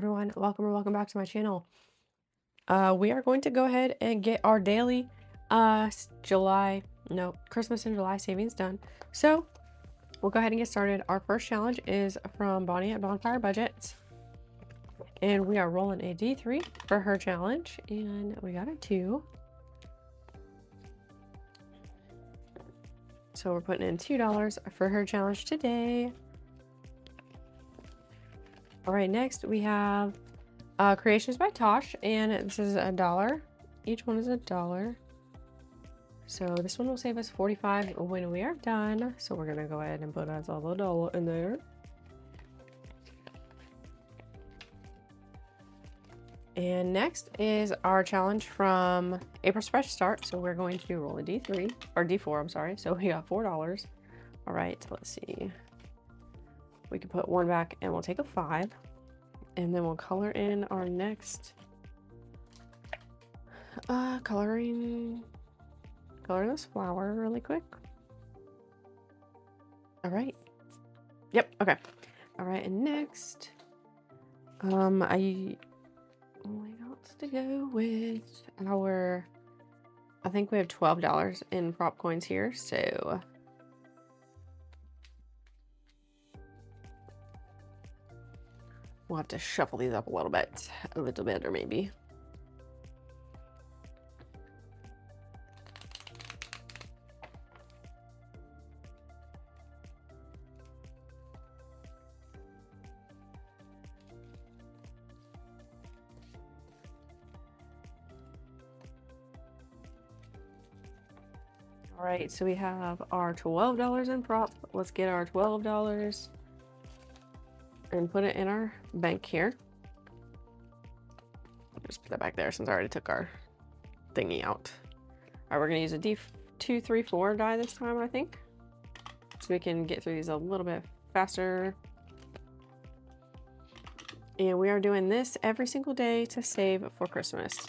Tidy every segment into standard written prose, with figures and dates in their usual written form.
everyone, welcome or welcome back to my channel. We are going to go ahead and get our daily Christmas and July savings done. So we'll go ahead and get started. Our first challenge is from Bonnie at Bonfire Budgets, and we are rolling a D3 for her challenge, and we got a 2. So we're putting in $2 for her challenge today. All right, next we have Creations by Tosh, and this is $1. Each one is $1. So this one will save us 45 when we are done. So we're gonna go ahead and put us all $1 in there. And next is our challenge from April's Fresh Start. So we're going to roll a D3 or D4, I'm sorry. So we got $4. All right, let's see. We can put 1 back and we'll take a 5. And then we'll color in our next coloring this flower really quick. All right. Yep, okay. All right, and next I only got to go with our, I think we have $12 in prop coins here, so we'll have to shuffle these up a little bit or maybe. All right, so we have our $12 in prop. Let's get our $12 and put it in our bank here. Just put that back there since I already took our thingy out. All right, we're gonna use a D2, 3, 4 die this time, I think, so we can get through these a little bit faster. And we are doing this every single day to save for Christmas.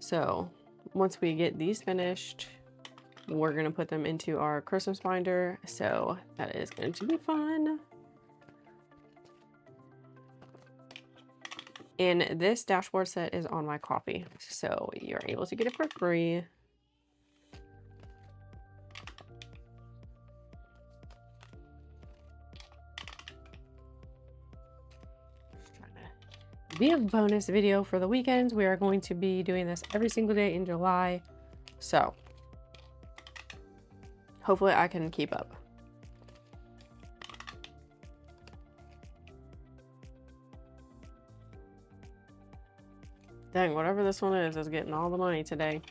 So once we get these finished, we're gonna put them into our Christmas binder. So that is going to be fun. And this dashboard set is on my coffee, so you're able to get it for free. Be a bonus video for the weekends. We are going to be doing this every single day in July, so hopefully I can keep up. Dang, whatever this one is getting all the money today.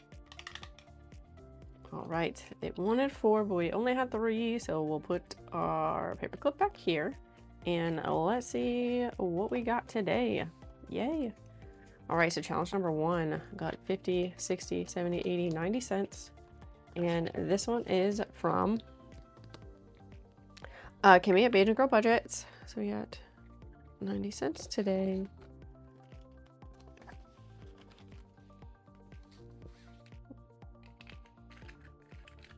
All right, it wanted 4, but we only had 3, so we'll put our paper clip back here, and let's see what we got today. Yay. All right, so challenge number 1 got 50, 60, 70, 80, 90 cents. And this one is from Kimmy at Beige and Girl Budgets. So we got 90 cents today.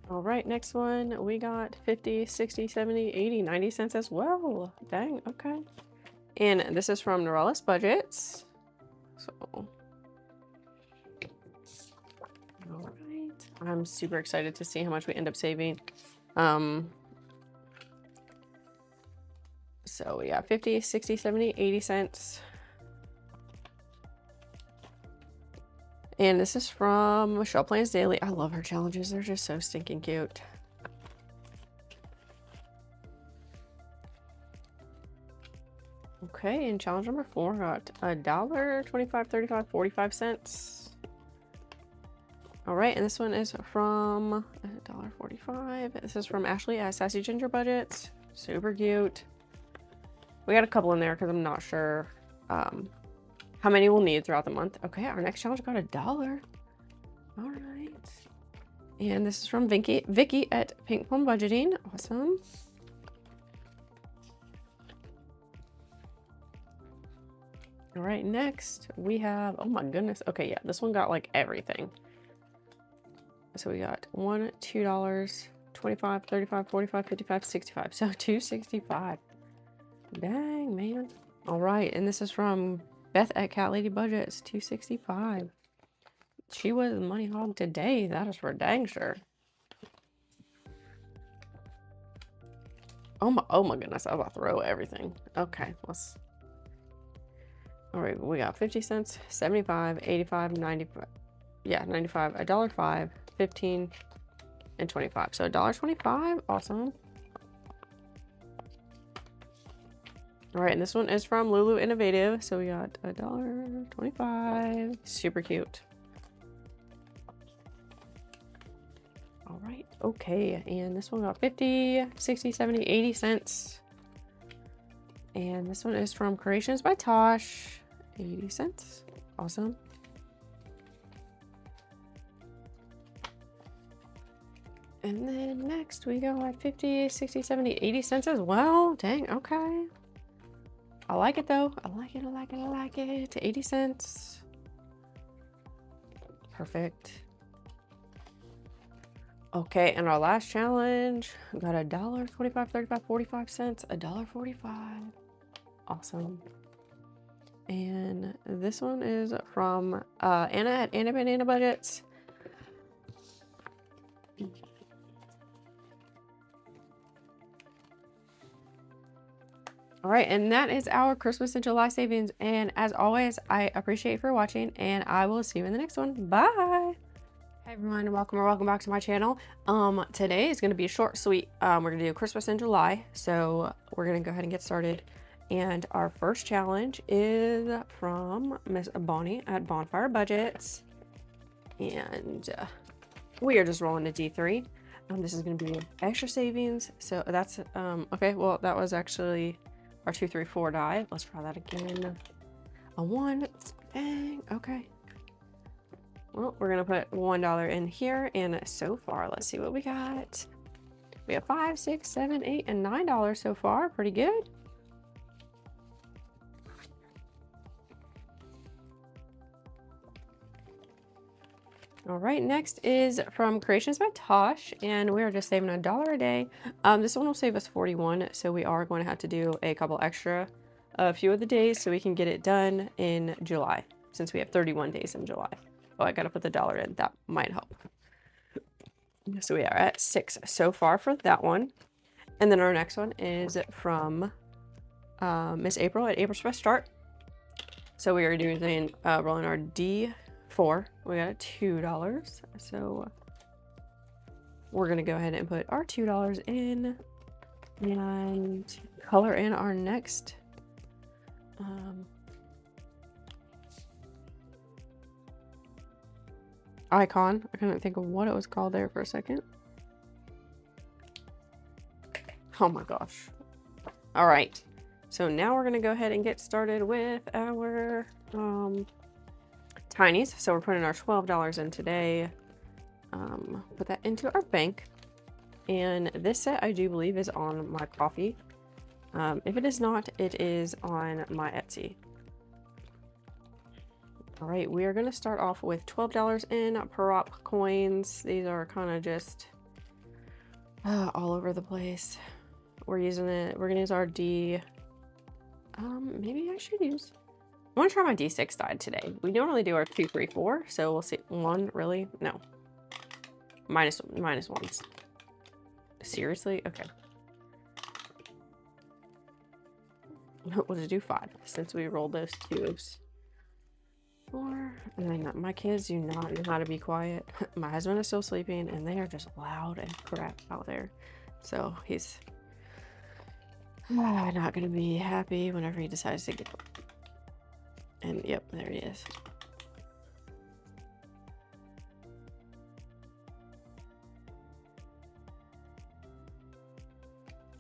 All right, next one, we got 50, 60, 70, 80, 90 cents as well. Dang, okay. And this is from Norella's Budgets. So, all right. I'm super excited to see how much we end up saving. So we got 50, 60, 70, 80 cents. And this is from Michelle Plans Daily. I love her challenges. They're just so stinking cute. Okay, and challenge number 4 got $1, 25, 35, 45 cents. All right, and this one is from $1.45. This is from Ashley at Sassy Ginger Budgets. Super cute. We got a couple in there because I'm not sure how many we'll need throughout the month. Okay, our next challenge got $1. All right. And this is from Vicky at Pink Plum Budgeting. Awesome. All right, next we have, oh my goodness. Okay, yeah, this one got like everything. So we got $1, $2, 25, 35, 45, 55, 65. So $2.65. Dang, man. All right, and this is from Beth at Cat Lady Budgets, 265. She was money hog today. That is for dang sure. Oh my goodness, I was about to throw everything. Okay, let's. All right, we got 50 cents, 75, 85, 95. Yeah, 95, $1.05, 15, and 25. So $1.25, awesome. All right, and this one is from Lulu Innovative. So we got $1.25, super cute. All right, okay, and this one got 50, 60, 70, 80 cents. And this one is from Creations by Tosh, 80 cents, awesome. And then next we go at 50, 60, 70, 80 cents as well. Dang, okay. I like it though. I like it, I like it, I like it. 80 cents. Perfect. Okay, and our last challenge, we got $1, 25, 35, 45 cents, $1.45. Awesome. And this one is from Anna at Anna Banana Budgets. All right, and that is our Christmas in July savings. And as always, I appreciate you for watching, and I will see you in the next one. Bye. Hey everyone, and welcome back to my channel. Today is going to be short, sweet. We're going to do Christmas in July, so we're going to go ahead and get started. And our first challenge is from Miss Bonnie at Bonfire Budgets, and we are just rolling a D3. This is going to be extra savings, so that's okay. Well, that was actually our 2, 3, 4 die. Let's try that again. A 1. Dang. Okay. Well, we're gonna put $1 in here, and so far, let's see what we got. We have 5, 6, 7, 8, and $9 so far. Pretty good. All right, next is from Creations by Tosh, and we are just saving $1 a day. This one will save us 41, so we are going to have to do a couple extra, a few of the days, so we can get it done in July, since we have 31 days in July. Oh, I gotta put the $1 in. That might help. So we are at 6 so far for that one. And then our next one is from Miss April at April's Best Start. So we are doing rolling our D4. We got $2. So we're gonna go ahead and put our $2 in and color in our next icon. I couldn't think of what it was called there for a second. Oh my gosh. All right, so now we're gonna go ahead and get started with our tinies. So we're putting our $12 in today. Put that into our bank, and this set I do believe is on my coffee. If it is not, it is on my Etsy. All right, we are going to start off with $12 in prop coins. These are kind of just all over the place. We're using it. We're going to use our D. Maybe I should use. I want to try my D6 die today. We normally do our 2, 3, 4, so we'll see. 1, really? No. Minus ones. Seriously? Okay. We'll just do 5 since we rolled those 2s. 4. And then my kids do not know how to be quiet. My husband is still sleeping, and they are just loud and crap out there. So he's not going to be happy whenever he decides to get up. And yep, there he is.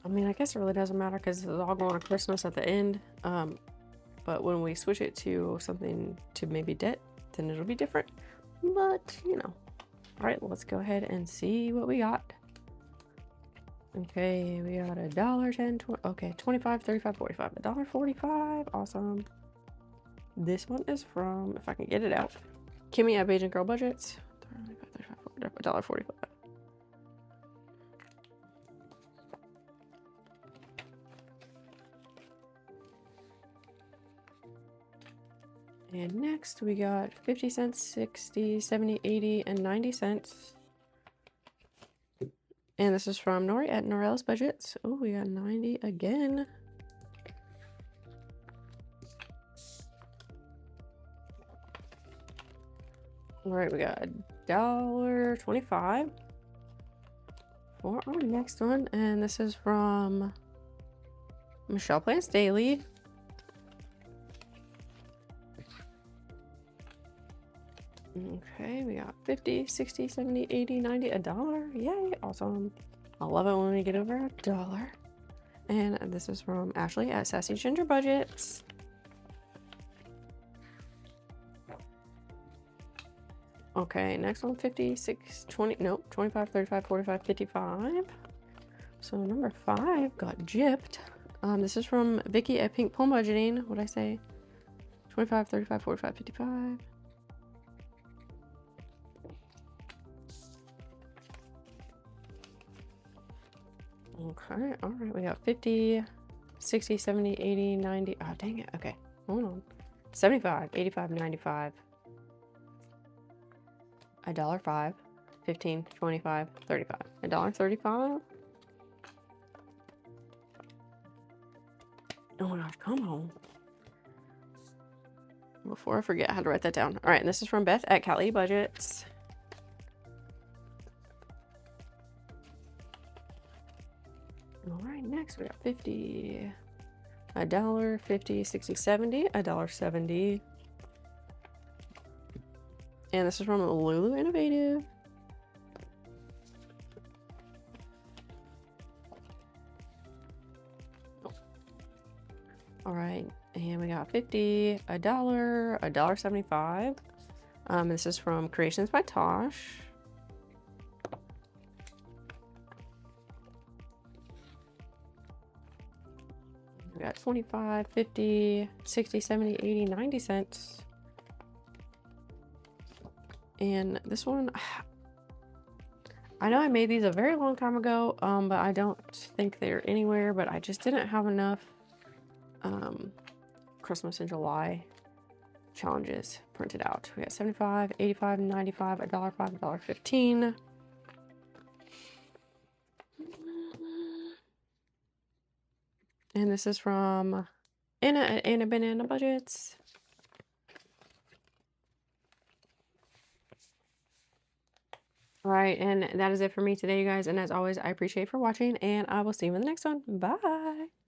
I mean, I guess it really doesn't matter because it's all going to Christmas at the end. But when we switch it to something to maybe debt, then it'll be different. But, you know. All right, let's go ahead and see what we got. Okay, we got $1, 10, 20, okay, 25, 35, 45, $1.45. Awesome. This one is from, if I can get it out, Kimmy at Beijing Girl Budgets. $1.45. And next we got 50 cents, 60, 70, 80, and 90 cents. And this is from Nori at Norella's Budgets. Oh, we got 90 again. All right, we got $1.25 for our next one. And this is from Michelle Plants Daily. Okay, we got 50, 60, 70, 80, 90, $1. Yay, awesome. I love it when we get over $1. And this is from Ashley at Sassy Ginger Budgets. Okay, next one, 50, 6, 20, nope, 25, 35, 45, 55. So number 5 got gypped. This is from Vicky at Pink Plum Budgeting. What'd I say? 25, 35, 45, 55. Okay, all right, we got 50, 60, 70, 80, 90. Oh, dang it. Okay, hold on. 75, 85, 95. $1.05, 15, 25, 35. $1.35. Oh my gosh, come on. Before I forget, I had to write that down. All right, and this is from Beth at Cali Budgets. All right, next we got 50, $1, 50, 60, 70, $1.70. And this is from Lulu Innovative. All right, and we got 50, $1, $1.75. This is from Creations by Tosh. We got 25, 50, 60, 70, 80, 90 cents. And this one, I know I made these a very long time ago, but I don't think they're anywhere, but I just didn't have enough Christmas in July challenges printed out. We got 75, 85, 95, $1.05, $1.15. And this is from Anna at Anna Banana Budgets. All right, and that is it for me today, you guys. And as always, I appreciate you for watching, and I will see you in the next one. Bye.